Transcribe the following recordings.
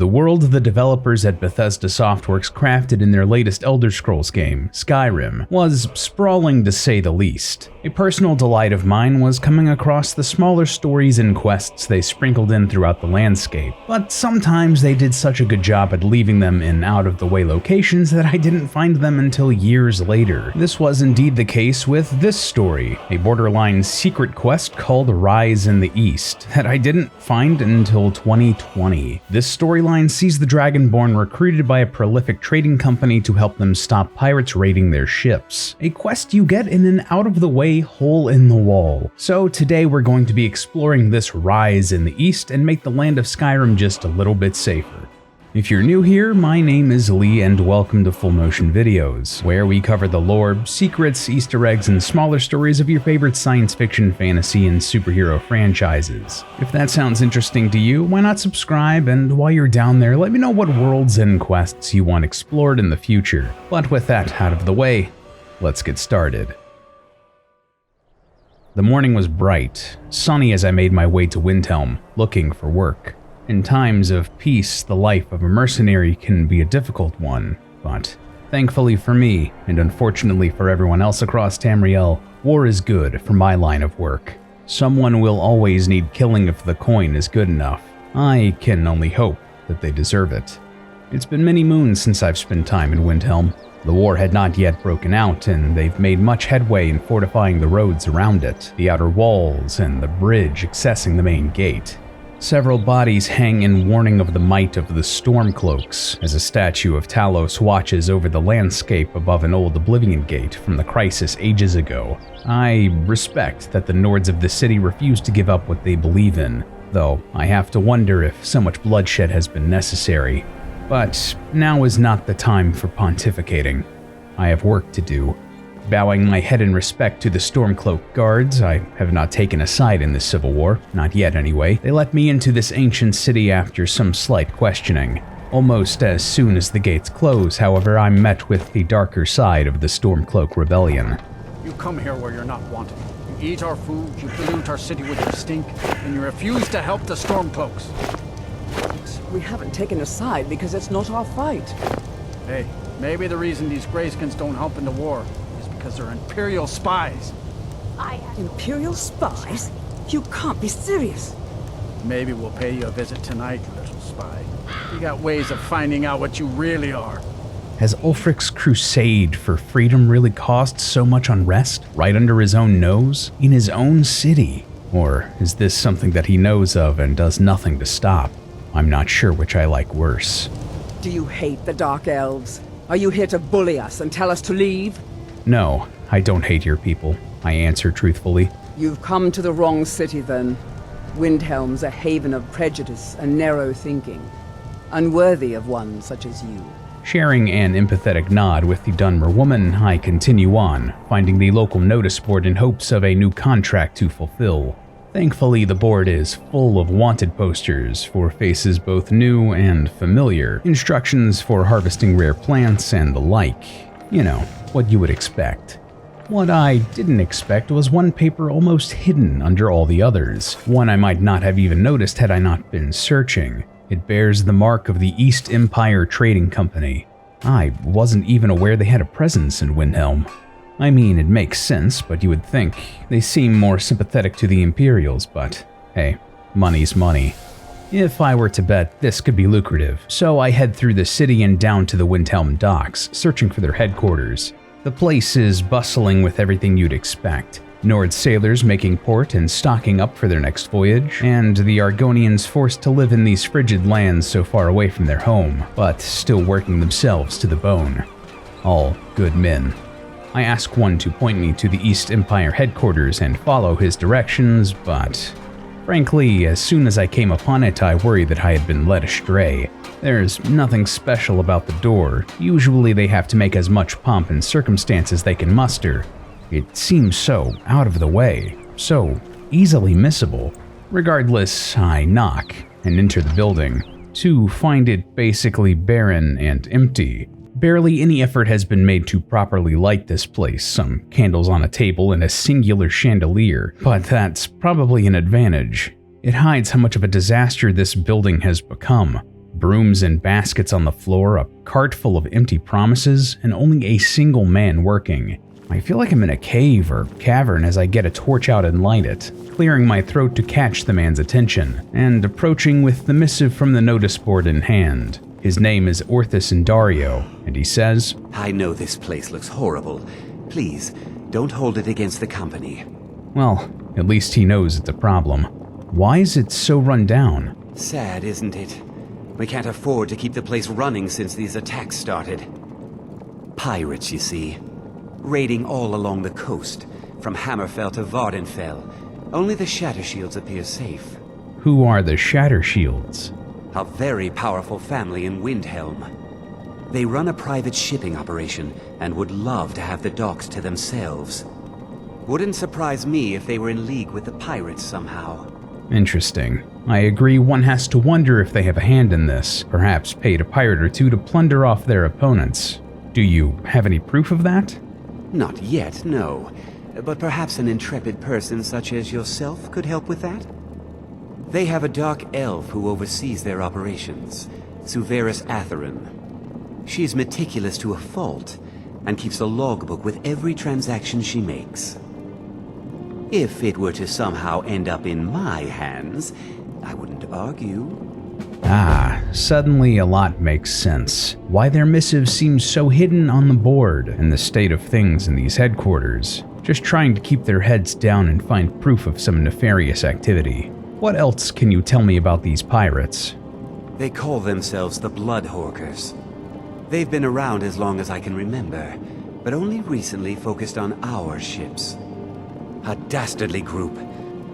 The world the developers at Bethesda Softworks crafted in their latest Elder Scrolls game, Skyrim, was sprawling to say the least. A personal delight of mine was coming across the smaller stories and quests they sprinkled in throughout the landscape, but sometimes they did such a good job at leaving them in out-of-the-way locations that I didn't find them until years later. This was indeed the case with this story, a borderline secret quest called Rise in the East, that I didn't find until 2020. This storyline sees the Dragonborn recruited by a prolific trading company to help them stop pirates raiding their ships. A quest you get in an out-of-the-way hole in the wall. So today we're going to be exploring this Rise in the East and make the land of Skyrim just a little bit safer. If you're new here, my name is Lee and welcome to Full Motion Videos, where we cover the lore, secrets, Easter eggs, and smaller stories of your favorite science fiction, fantasy, and superhero franchises. If that sounds interesting to you, why not subscribe, and while you're down there, let me know what worlds and quests you want explored in the future. But with that out of the way, let's get started. The morning was bright, sunny as I made my way to Windhelm, looking for work. In times of peace, the life of a mercenary can be a difficult one, but thankfully for me, and unfortunately for everyone else across Tamriel, war is good for my line of work. Someone will always need killing if the coin is good enough. I can only hope that they deserve it. It's been many moons since I've spent time in Windhelm. The war had not yet broken out, and they've made much headway in fortifying the roads around it, the outer walls, and the bridge accessing the main gate. Several bodies hang in warning of the might of the Stormcloaks, as a statue of Talos watches over the landscape above an old Oblivion gate from the crisis ages ago. I respect that the Nords of the city refuse to give up what they believe in, though I have to wonder if so much bloodshed has been necessary. But now is not the time for pontificating. I have work to do. Bowing my head in respect to the Stormcloak guards, I have not taken a side in this civil war, not yet anyway. They let me into this ancient city after some slight questioning. Almost as soon as the gates close, however, I'm met with the darker side of the Stormcloak rebellion. You come here where you're not wanted. You eat our food, you pollute our city with your stink, and you refuse to help the Stormcloaks. We haven't taken a side because it's not our fight. Hey, maybe the reason these Greyskins don't help in the war because they're Imperial spies. Imperial spies? You can't be serious. Maybe we'll pay you a visit tonight, little spy. We got ways of finding out what you really are. Has Ulfric's crusade for freedom really caused so much unrest right under his own nose, in his own city? Or is this something that he knows of and does nothing to stop? I'm not sure which I like worse. Do you hate the Dark Elves? Are you here to bully us and tell us to leave? No, I don't hate your people, I answer truthfully. You've come to the wrong city then. Windhelm's a haven of prejudice and narrow thinking, unworthy of one such as you. Sharing an empathetic nod with the Dunmer woman, I continue on, finding the local notice board in hopes of a new contract to fulfill. Thankfully, the board is full of wanted posters for faces both new and familiar, instructions for harvesting rare plants and the like. You know, what you would expect. What I didn't expect was one paper almost hidden under all the others, one I might not have even noticed had I not been searching. It bears the mark of the East Empire Trading Company. I wasn't even aware they had a presence in Windhelm. I mean, it makes sense, but you would think they seem more sympathetic to the Imperials, but hey, money's money. If I were to bet, this could be lucrative, so I head through the city and down to the Windhelm docks, searching for their headquarters. The place is bustling with everything you'd expect. Nord sailors making port and stocking up for their next voyage, and the Argonians forced to live in these frigid lands so far away from their home, but still working themselves to the bone. All good men. I ask one to point me to the East Empire headquarters and follow his directions, but frankly, as soon as I came upon it, I worried that I had been led astray. There's nothing special about the door. Usually they have to make as much pomp and circumstance as they can muster. It seems so out of the way, so easily missable. Regardless, I knock and enter the building, to find it basically barren and empty. Barely any effort has been made to properly light this place, some candles on a table and a singular chandelier, but that's probably an advantage. It hides how much of a disaster this building has become. Brooms and baskets on the floor, a cart full of empty promises, and only a single man working. I feel like I'm in a cave or cavern as I get a torch out and light it, clearing my throat to catch the man's attention, and approaching with the missive from the notice board in hand. His name is Orthus Indario, and he says, I know this place looks horrible. Please, don't hold it against the company. Well, at least he knows it's a problem. Why is it so run down? Sad, isn't it? We can't afford to keep the place running since these attacks started. Pirates, you see. Raiding all along the coast, from Hammerfell to Vardenfell. Only the Shattershields appear safe. Who are the Shattershields? A very powerful family in Windhelm. They run a private shipping operation and would love to have the docks to themselves. Wouldn't surprise me if they were in league with the pirates somehow. Interesting. I agree one has to wonder if they have a hand in this, perhaps paid a pirate or two to plunder off their opponents. Do you have any proof of that? Not yet, no. But perhaps an intrepid person such as yourself could help with that? They have a dark elf who oversees their operations, Suveris Atherin. She's meticulous to a fault, and keeps a logbook with every transaction she makes. If it were to somehow end up in my hands, I wouldn't argue. Suddenly a lot makes sense. Why their missive seems so hidden on the board, and the state of things in these headquarters. Just trying to keep their heads down and find proof of some nefarious activity. What else can you tell me about these pirates? They call themselves the Bloodhawkers. They've been around as long as I can remember, but only recently focused on our ships. A dastardly group,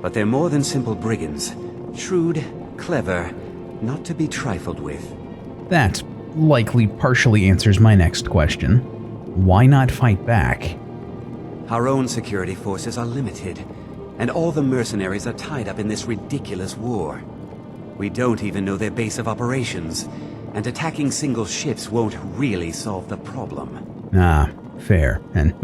but they're more than simple brigands. Shrewd, clever, not to be trifled with. That likely partially answers my next question. Why not fight back? Our own security forces are limited, and all the mercenaries are tied up in this ridiculous war. We don't even know their base of operations, and attacking single ships won't really solve the problem. Fair. And,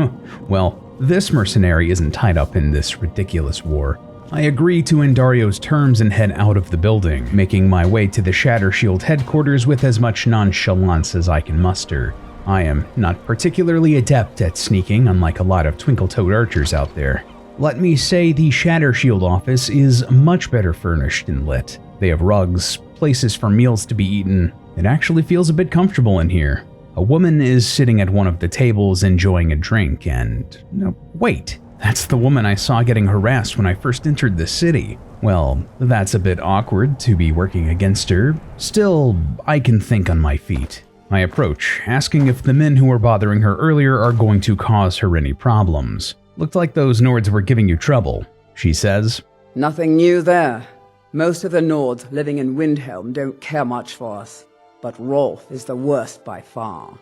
well, this mercenary isn't tied up in this ridiculous war. I agree to Indario's terms and head out of the building, making my way to the Shattershield headquarters with as much nonchalance as I can muster. I am not particularly adept at sneaking, unlike a lot of twinkle-toed archers out there. Let me say the Shattershield office is much better furnished and lit. They have rugs, places for meals to be eaten. It actually feels a bit comfortable in here. A woman is sitting at one of the tables enjoying a drink and... No, wait, that's the woman I saw getting harassed when I first entered the city. Well, that's a bit awkward to be working against her. Still, I can think on my feet. I approach, asking if the men who were bothering her earlier are going to cause her any problems. Looked like those Nords were giving you trouble, she says. Nothing new there. Most of the Nords living in Windhelm don't care much for us. But Rolf is the worst by far.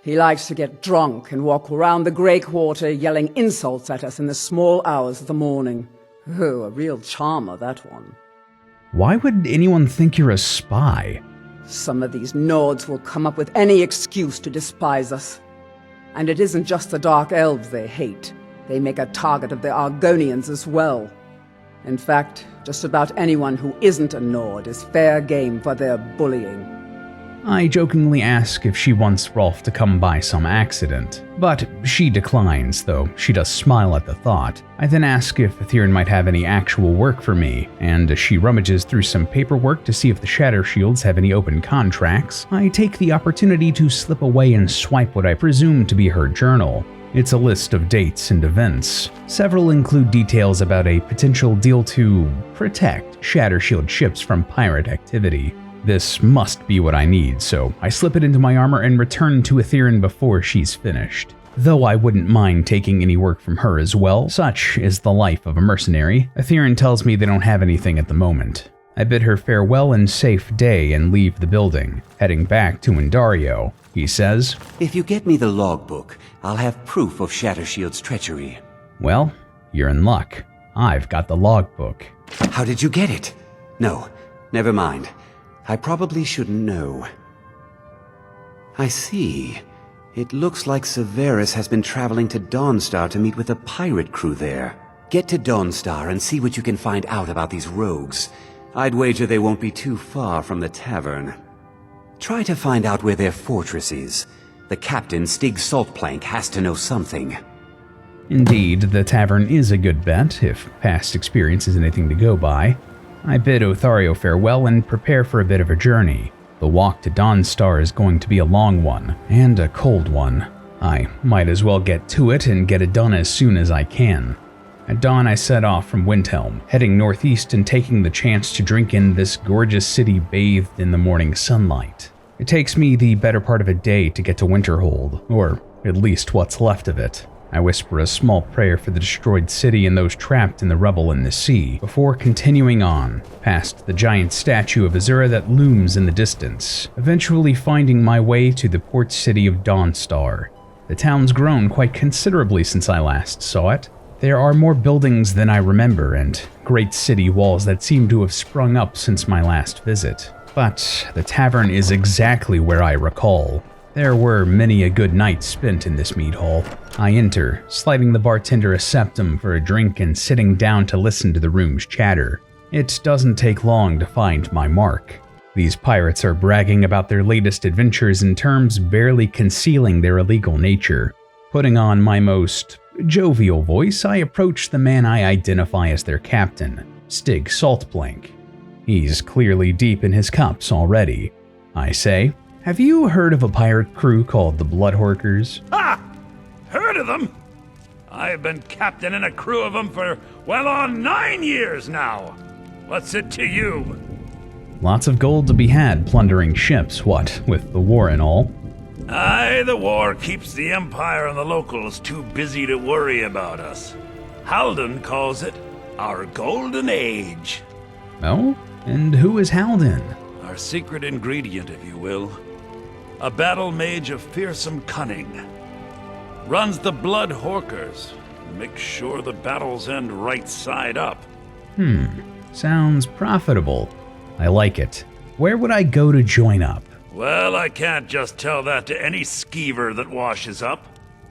He likes to get drunk and walk around the Grey Quarter yelling insults at us in the small hours of the morning. Oh, a real charmer, that one. Why would anyone think you're a spy? Some of these Nords will come up with any excuse to despise us. And it isn't just the Dark Elves they hate. They make a target of the Argonians as well. In fact, just about anyone who isn't a Nord is fair game for their bullying. I jokingly ask if she wants Rolf to come by some accident, but she declines, though she does smile at the thought. I then ask if Etherin might have any actual work for me, and as she rummages through some paperwork to see if the Shattershields have any open contracts, I take the opportunity to slip away and swipe what I presume to be her journal. It's a list of dates and events. Several include details about a potential deal to protect Shattershield ships from pirate activity. This must be what I need, so I slip it into my armor and return to Etherin before she's finished. Though I wouldn't mind taking any work from her as well, such is the life of a mercenary. Etherin tells me they don't have anything at the moment. I bid her farewell and safe day and leave the building, heading back to Indario. He says, If you get me the logbook, I'll have proof of Shattershield's treachery. Well, you're in luck. I've got the logbook. How did you get it? No, never mind. I probably shouldn't know. I see. It looks like Severus has been traveling to Dawnstar to meet with a pirate crew there. Get to Dawnstar and see what you can find out about these rogues. I'd wager they won't be too far from the tavern. Try to find out where their fortress is. The captain, Stig Saltplank, has to know something. Indeed, the tavern is a good bet, if past experience is anything to go by. I bid Othario farewell and prepare for a bit of a journey. The walk to Dawnstar is going to be a long one, and a cold one. I might as well get to it and get it done as soon as I can. At dawn, I set off from Windhelm, heading northeast and taking the chance to drink in this gorgeous city bathed in the morning sunlight. It takes me the better part of a day to get to Winterhold, or at least what's left of it. I whisper a small prayer for the destroyed city and those trapped in the rubble in the sea, before continuing on, past the giant statue of Azura that looms in the distance, eventually finding my way to the port city of Dawnstar. The town's grown quite considerably since I last saw it. There are more buildings than I remember, and great city walls that seem to have sprung up since my last visit. But the tavern is exactly where I recall. There were many a good night spent in this mead hall. I enter, sliding the bartender a septum for a drink and sitting down to listen to the room's chatter. It doesn't take long to find my mark. These pirates are bragging about their latest adventures in terms barely concealing their illegal nature. Putting on my most jovial voice, I approach the man I identify as their captain, Stig Saltplank. He's clearly deep in his cups already. I say, "Have you heard of a pirate crew called the Bloodhorkers?" Ha! Heard of them? I've been captain in a crew of them for well on 9 years now. What's it to you? Lots of gold to be had plundering ships, what, with the war and all. Aye, the war keeps the Empire and the locals too busy to worry about us. Halden calls it our golden age. Oh? And who is Halden? Our secret ingredient, if you will. A battle mage of fearsome cunning. Runs the Blood Horkers. Makes sure the battles end right side up. Sounds profitable. I like it. Where would I go to join up? Well, I can't just tell that to any skeever that washes up.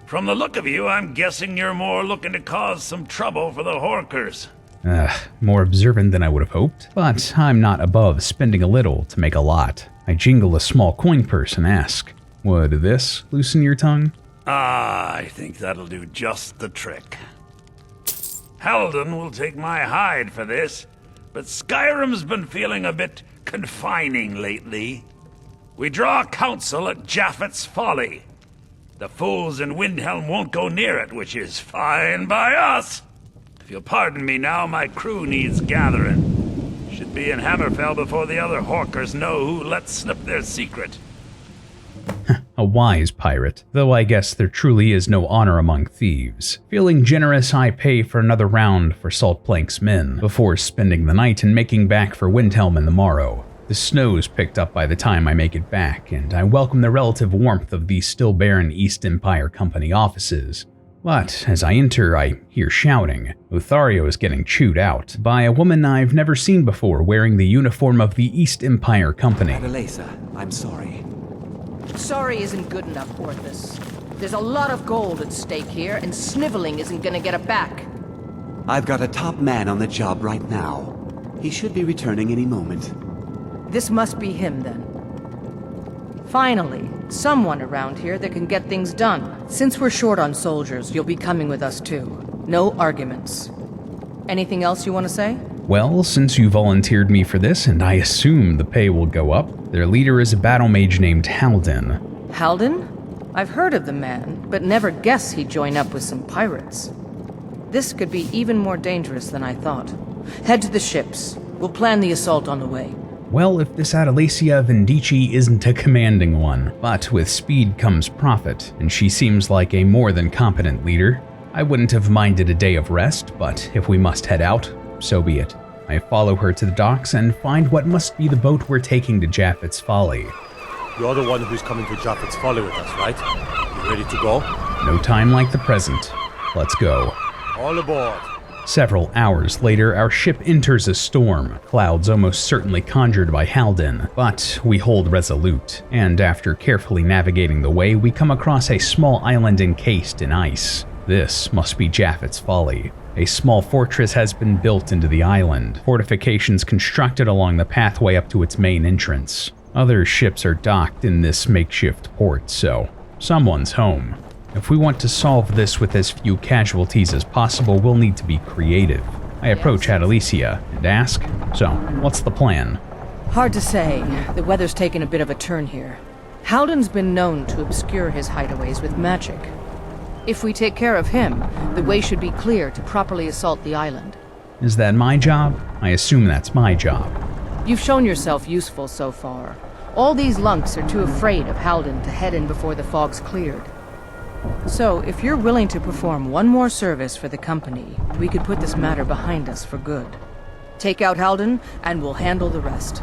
From the look of you, I'm guessing you're more looking to cause some trouble for the Horkers. More observant than I would have hoped, but I'm not above spending a little to make a lot. I jingle a small coin purse and ask, "Would this loosen your tongue?" I think that'll do just the trick. Halden will take my hide for this, but Skyrim's been feeling a bit confining lately. We draw counsel at Japhet's Folly. The fools in Windhelm won't go near it, which is fine by us. If you'll pardon me now, my crew needs gathering. Should be in Hammerfell before the other Horkers know who let slip their secret. A wise pirate, though I guess there truly is no honor among thieves. Feeling generous, I pay for another round for Saltplank's men, before spending the night and making back for Windhelm in the morrow. The snow's picked up by the time I make it back, and I welcome the relative warmth of the still barren East Empire Company offices. But as I enter, I hear shouting. Othario is getting chewed out by a woman I've never seen before wearing the uniform of the East Empire Company. Adelaisa, I'm sorry. Sorry isn't good enough, Orthus. There's a lot of gold at stake here, and sniveling isn't gonna get it back. I've got a top man on the job right now. He should be returning any moment. This must be him, then. Finally, someone around here that can get things done. Since we're short on soldiers, you'll be coming with us too. No arguments. Anything else you want to say? Well, since you volunteered me for this, and I assume the pay will go up, their leader is a battle mage named Halden. Halden? I've heard of the man, but never guessed he'd join up with some pirates. This could be even more dangerous than I thought. Head to the ships. We'll plan the assault on the way. Well, if this Adelasia Vendici isn't a commanding one, but with speed comes profit, and she seems like a more than competent leader. I wouldn't have minded a day of rest, but if we must head out, so be it. I follow her to the docks and find what must be the boat we're taking to Japhet's Folly. You're the one who's coming to Japhet's Folly with us, right? You ready to go? No time like the present. Let's go. All aboard. Several hours later, our ship enters a storm, clouds almost certainly conjured by Halden, but we hold resolute, and after carefully navigating the way, we come across a small island encased in ice. This must be Japhet's Folly. A small fortress has been built into the island, fortifications constructed along the pathway up to its main entrance. Other ships are docked in this makeshift port, so someone's home. If we want to solve this with as few casualties as possible, we'll need to be creative. I approach Adelicia and ask, so, what's the plan? Hard to say. The weather's taken a bit of a turn here. Haldan's been known to obscure his hideaways with magic. If we take care of him, the way should be clear to properly assault the island. Is that my job? I assume that's my job. You've shown yourself useful so far. All these lunks are too afraid of Haldan to head in before the fog's cleared. So, if you're willing to perform one more service for the company, we could put this matter behind us for good. Take out Haldan, and we'll handle the rest.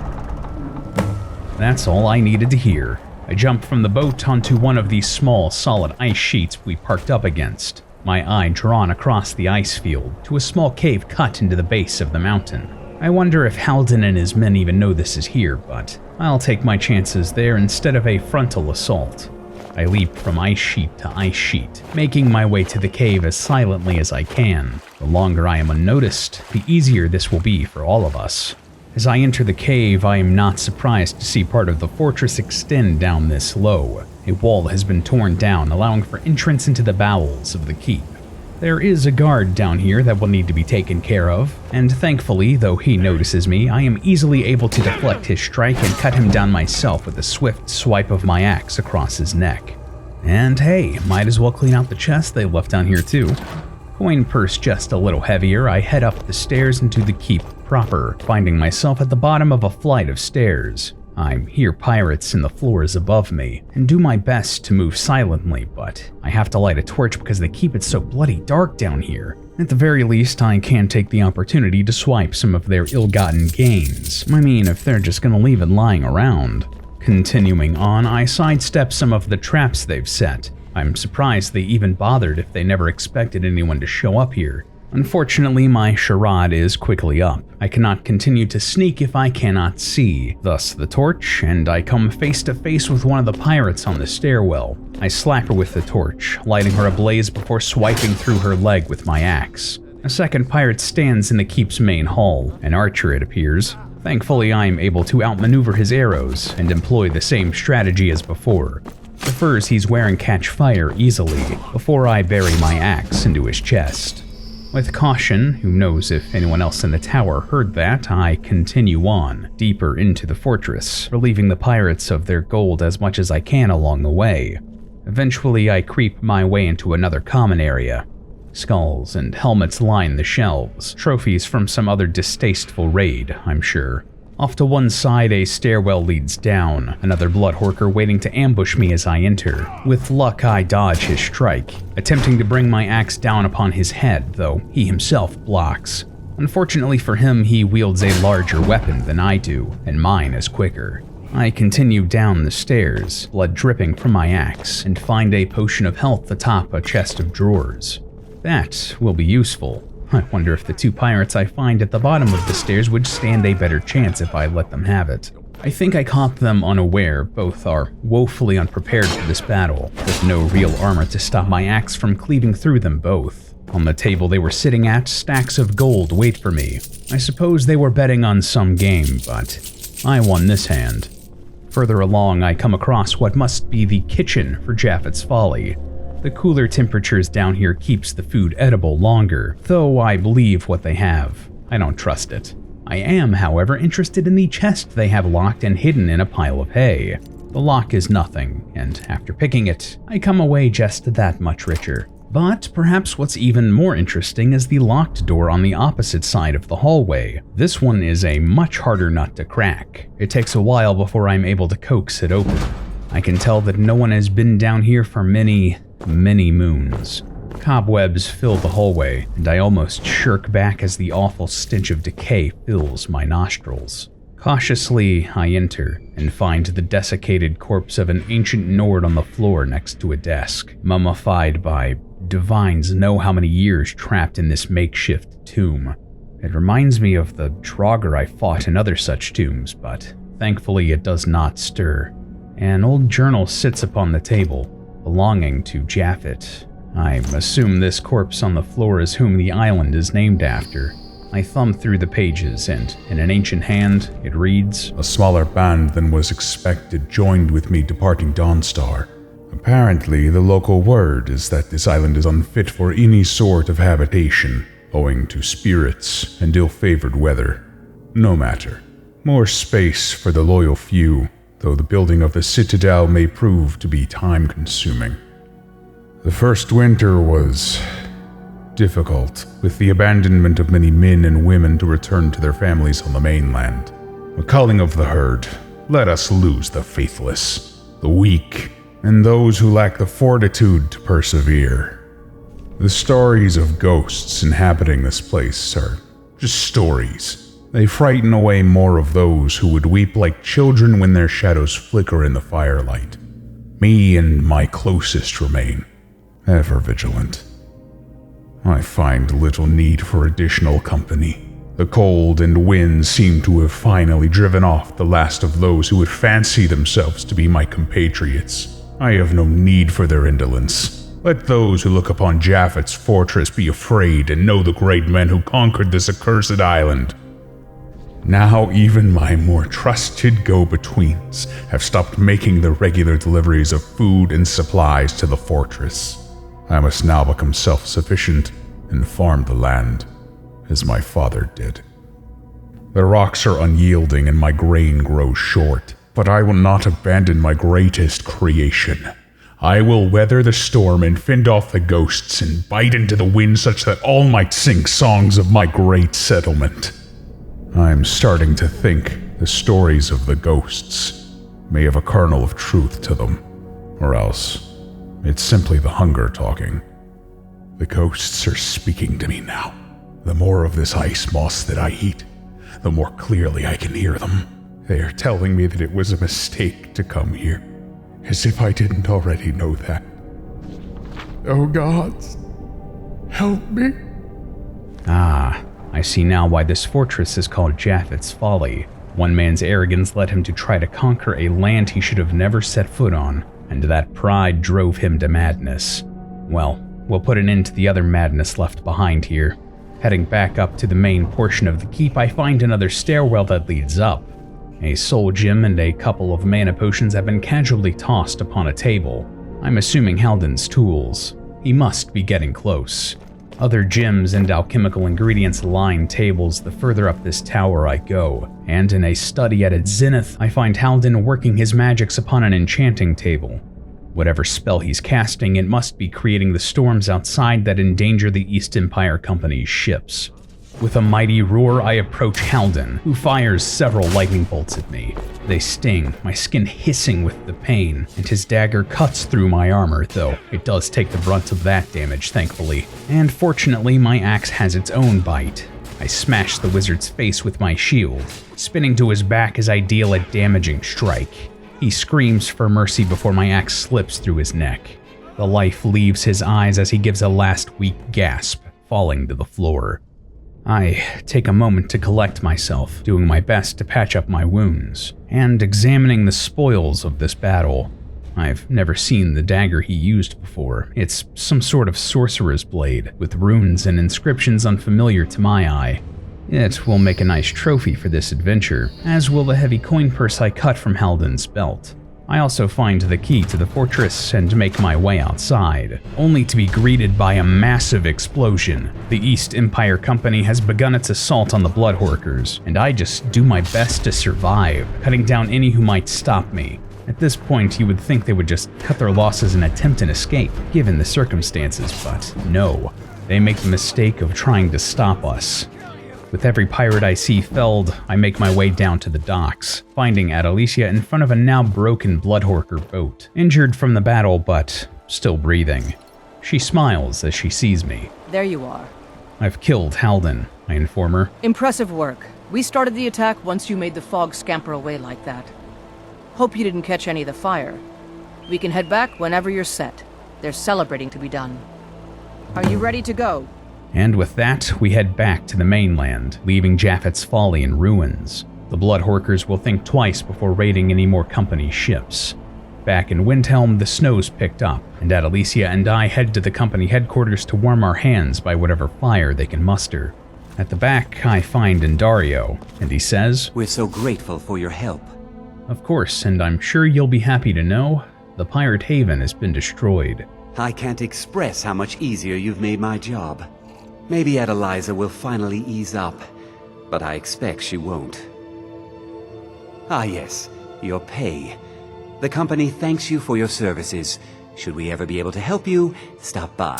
That's all I needed to hear. I jumped from the boat onto one of these small, solid ice sheets we parked up against, my eye drawn across the ice field to a small cave cut into the base of the mountain. I wonder if Haldan and his men even know this is here, but I'll take my chances there instead of a frontal assault. I leap from ice sheet to ice sheet, making my way to the cave as silently as I can. The longer I am unnoticed, the easier this will be for all of us. As I enter the cave, I am not surprised to see part of the fortress extend down this low. A wall has been torn down, allowing for entrance into the bowels of the keep. There is a guard down here that will need to be taken care of, and thankfully, though he notices me, I am easily able to deflect his strike and cut him down myself with a swift swipe of my axe across his neck. And hey, might as well clean out the chest they left down here too. Coin purse just a little heavier, I head up the stairs into the keep proper, finding myself at the bottom of a flight of stairs. I hear pirates in the floors above me, and do my best to move silently, but I have to light a torch because they keep it so bloody dark down here. At the very least, I can take the opportunity to swipe some of their ill-gotten gains. I mean, if they're just gonna leave it lying around. Continuing on, I sidestep some of the traps they've set. I'm surprised they even bothered if they never expected anyone to show up here. Unfortunately, my charade is quickly up. I cannot continue to sneak if I cannot see, thus the torch, and I come face to face with one of the pirates on the stairwell. I slap her with the torch, lighting her ablaze before swiping through her leg with my axe. A second pirate stands in the keep's main hall, an archer it appears. Thankfully, I am able to outmaneuver his arrows and employ the same strategy as before. The furs he's wearing catch fire easily before I bury my axe into his chest. With caution, who knows if anyone else in the tower heard that, I continue on, deeper into the fortress, relieving the pirates of their gold as much as I can along the way. Eventually, I creep my way into another common area. Skulls and helmets line the shelves, trophies from some other distasteful raid, I'm sure. Off to one side, a stairwell leads down, another bloodhorker waiting to ambush me as I enter. With luck, I dodge his strike, attempting to bring my axe down upon his head, though he himself blocks. Unfortunately for him, he wields a larger weapon than I do, and mine is quicker. I continue down the stairs, blood dripping from my axe, and find a potion of health atop a chest of drawers. That will be useful. I wonder if the two pirates I find at the bottom of the stairs would stand a better chance if I let them have it. I think I caught them unaware. Both are woefully unprepared for this battle, with no real armor to stop my axe from cleaving through them both. On the table they were sitting at, stacks of gold wait for me. I suppose they were betting on some game, but I won this hand. Further along, I come across what must be the kitchen for Japhet's Folly. The cooler temperatures down here keeps the food edible longer, though I believe what they have. I don't trust it. I am, however, interested in the chest they have locked and hidden in a pile of hay. The lock is nothing, and after picking it, I come away just that much richer. But perhaps what's even more interesting is the locked door on the opposite side of the hallway. This one is a much harder nut to crack. It takes a while before I'm able to coax it open. I can tell that no one has been down here for many moons. Cobwebs fill the hallway, and I almost shirk back as the awful stench of decay fills my nostrils. Cautiously, I enter and find the desiccated corpse of an ancient Nord on the floor next to a desk, mummified by divines know how many years trapped in this makeshift tomb. It reminds me of the Draugr I fought in other such tombs, but thankfully it does not stir. An old journal sits upon the table, belonging to Japhet. I assume this corpse on the floor is whom the island is named after. I thumb through the pages, and in an ancient hand, it reads, "A smaller band than was expected joined with me departing Dawnstar. Apparently, the local word is that this island is unfit for any sort of habitation, owing to spirits and ill-favored weather. No matter. More space for the loyal few, though the building of the citadel may prove to be time-consuming. The first winter was difficult, with the abandonment of many men and women to return to their families on the mainland. A culling of the herd. Let us lose the faithless, the weak, and those who lack the fortitude to persevere. The stories of ghosts inhabiting this place are just stories. They frighten away more of those who would weep like children when their shadows flicker in the firelight. Me and my closest remain, ever vigilant. I find little need for additional company. The cold and wind seem to have finally driven off the last of those who would fancy themselves to be my compatriots. I have no need for their indolence. Let those who look upon Japhet's fortress be afraid and know the great men who conquered this accursed island. Now even my more trusted go-betweens have stopped making the regular deliveries of food and supplies to the fortress. I must now become self-sufficient and farm the land, as my father did. The rocks are unyielding and my grain grows short, but I will not abandon my greatest creation. I will weather the storm and fend off the ghosts and bite into the wind such that all might sing songs of my great settlement. I'm starting to think the stories of the ghosts may have a kernel of truth to them, or else it's simply the hunger talking. The ghosts are speaking to me now. The more of this ice moss that I eat, the more clearly I can hear them. They are telling me that it was a mistake to come here, as if I didn't already know that. Oh gods, help me. Ah, I see now why this fortress is called Japhet's Folly. One man's arrogance led him to try to conquer a land he should have never set foot on, and that pride drove him to madness. Well, we'll put an end to the other madness left behind here. Heading back up to the main portion of the keep, I find another stairwell that leads up. A soul gem and a couple of mana potions have been casually tossed upon a table. I'm assuming Haldan's tools. He must be getting close. Other gems and alchemical ingredients line tables the further up this tower I go, and in a study at its zenith, I find Haldan working his magics upon an enchanting table. Whatever spell he's casting, it must be creating the storms outside that endanger the East Empire Company's ships. With a mighty roar, I approach Haldan, who fires several lightning bolts at me. They sting, my skin hissing with the pain, and his dagger cuts through my armor, though it does take the brunt of that damage, thankfully. And fortunately, my axe has its own bite. I smash the wizard's face with my shield, spinning to his back as I deal a damaging strike. He screams for mercy before my axe slips through his neck. The life leaves his eyes as he gives a last weak gasp, falling to the floor. I take a moment to collect myself, doing my best to patch up my wounds, and examining the spoils of this battle. I've never seen the dagger he used before. It's some sort of sorcerer's blade, with runes and inscriptions unfamiliar to my eye. It will make a nice trophy for this adventure, as will the heavy coin purse I cut from Haldan's belt. I also find the key to the fortress and make my way outside, only to be greeted by a massive explosion. The East Empire Company has begun its assault on the Bloodhorkers, and I just do my best to survive, cutting down any who might stop me. At this point, you would think they would just cut their losses and attempt an escape, given the circumstances, but no. They make the mistake of trying to stop us. With every pirate I see felled, I make my way down to the docks, finding Adelicia in front of a now broken Bloodhorker boat, injured from the battle but still breathing. She smiles as she sees me. There you are. I've killed Haldan, I inform her. Impressive work. We started the attack once you made the fog scamper away like that. Hope you didn't catch any of the fire. We can head back whenever you're set. There's celebrating to be done. Are you ready to go? And with that, we head back to the mainland, leaving Japhet's Folly in ruins. The Bloodhorkers will think twice before raiding any more company ships. Back in Windhelm, the snow's picked up, and Adelicia and I head to the company headquarters to warm our hands by whatever fire they can muster. At the back, I find Indario, and he says, We're so grateful for your help. "Of course, and I'm sure you'll be happy to know, the pirate haven has been destroyed." I can't express how much easier you've made my job. Maybe Adeliza will finally ease up, but I expect she won't. Ah yes, your pay. The company thanks you for your services. Should we ever be able to help you, stop by.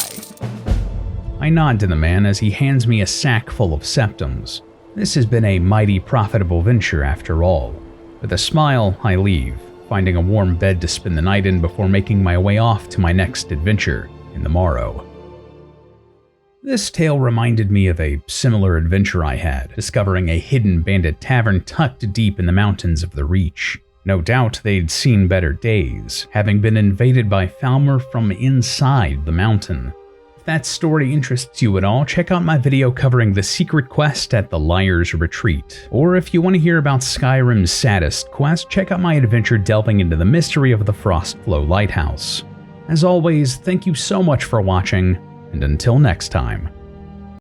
I nod to the man as he hands me a sack full of septums. This has been a mighty profitable venture after all. With a smile, I leave, finding a warm bed to spend the night in before making my way off to my next adventure in the morrow. This tale reminded me of a similar adventure I had, discovering a hidden bandit tavern tucked deep in the mountains of the Reach. No doubt they'd seen better days, having been invaded by Falmer from inside the mountain. If that story interests you at all, check out my video covering the secret quest at the Liar's Retreat. Or if you want to hear about Skyrim's saddest quest, check out my adventure delving into the mystery of the Frostflow Lighthouse. As always, thank you so much for watching, and until next time.